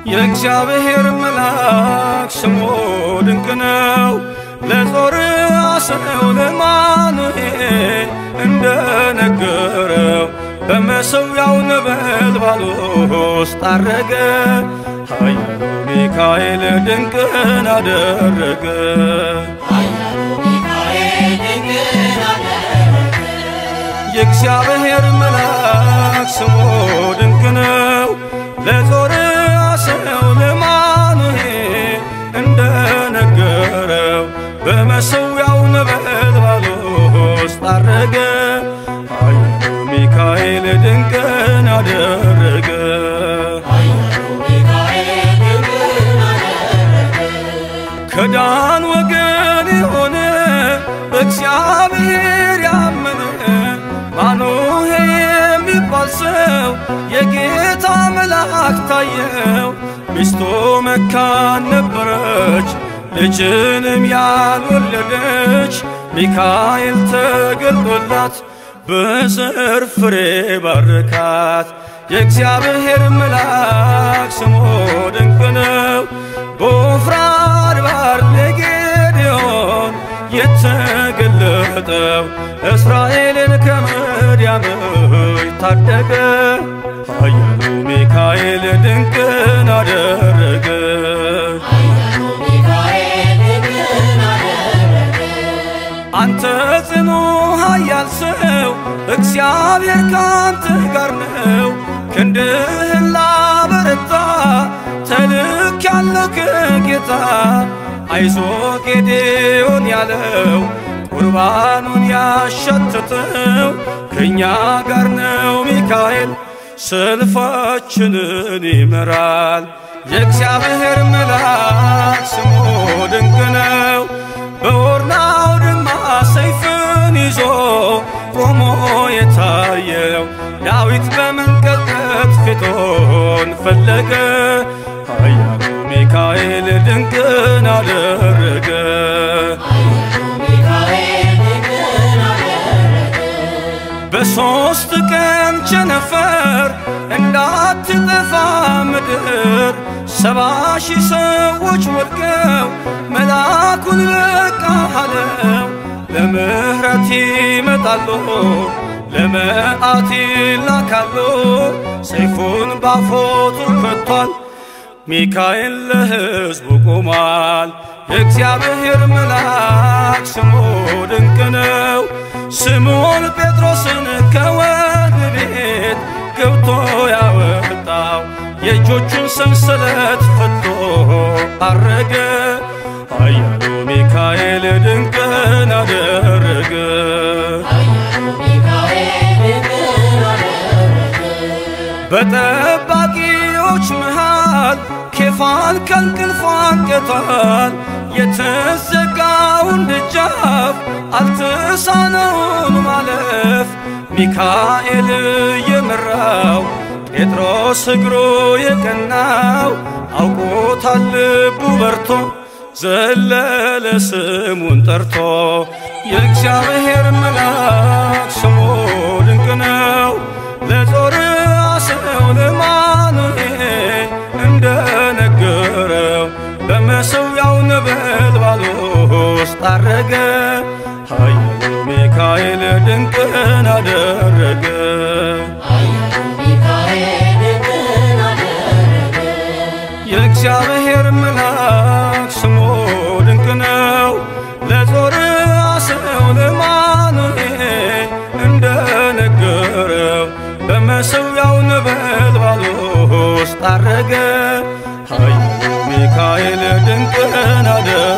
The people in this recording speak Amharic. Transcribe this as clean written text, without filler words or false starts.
የእግዚአብሔር መልአክ ስሙ ድንቅ ነው ለጦር አሰው ለማኑኤል እንደነገረው በመሠዊያው ነበልባል ውስጥ አረገ ኃያሉ ሚካኤል ድንቅን አደረገ የእግዚአብሔር መልአክ ስሙ ድንቅ ነው ለጦር አሰው ለማኑኤል እንደነገረው በመሠዊያው ነበልባል ውስጥ አረገ ኃያሉ ሚካኤል ድንቅን አደረገ ከዳን ወገን የሆነ በእግዚአብሔር ያመነ ማኑሄ የሚባል ሰው የጌታ መልአክ ታየው ሚስቱ መካን ነበረች ልጅንም ያልወለደች ሚካኤል ተገልጦላት በዘር ፍሬ ባረካት የእግዚአብሔር መልአክ ስሙ ድንቅ ነው በዖፍራ አድባር ለጌዴዎን የተገለጠው እስራኤልን ከምድያም ታደገ ኃያሉ ሚካኤል ድንቅን አደረገ አንተ ጽኑ ኃያል ሰው እግዚአብሔር ካንተ ጋር ነው ክንድህን ላበረታ ተልኬአለሁ ከጌታ አይዞህ ጌዴዎን ያለው ቁርባኑን ያሸተተው ከእኛ ጋር ነው ሚካኤል ሰልፋችንን ይመራል የእግዚአብሔር መልአክ ስሙ ድንቅ ነው በኦርናው ድማ ሰይፍን ይዞ ቆሞ የታየው ዳዊት በመንቀጥቀጥ ፊቱን ፈለገ ኃያሉ ሚካኤል ድንቅን አደረገ በሦስት ቀን ቸነፈር እንዳትጠፋ ምድር 70,000 ሰዎች ወድቀው መልአኩን በቃ አለው ለምህረት ይመጣሉ ለመዓት ይላካሉ ሰይፉን ባፎቱ ከቷል ሚካኤል ለሕዝቡ ቆሟል የእግዚአብሔር መልአክ ስሙ ድንቅ ነው ስምዖን ጴጥሮስን ከወህኒ ቤት ገብቶ ያወጣው የእጆቹን ሰንሰለት ፈቶ አረገ ኃያሉ ሚካኤል ድንቅን አደረገ በጠባቂዎች መሃል ኬፋን ከእንቅልፉ አንቅቷል የተዘጋውን ደጃፍ አልተሳነውም ማለፍ ሚካኤል የመራው ጴጥሮስ እግሩ የቀናው አውቆታል ልቡ በርቶ ዘለለ ስሙን ጠርቶ የእግዚአብሔር መልአክ ስሙ ድንቅ ነው ለጦር አሰው ለማኑኤል እንደነገረው በመሠዊያው ነበልባል ውስጥ አረገ ኃያሉ ሚካኤል ድንቅን አደረገ የእግዚአብሔር መልአክ ስሙ ድንቅ ነው ለጦር አሰው ለማኑኤል እንደነገረው በመሠዊያው ነበልባል ውስጥ አረገ ኃያሉ ሚካኤል ድንቅን አደረገ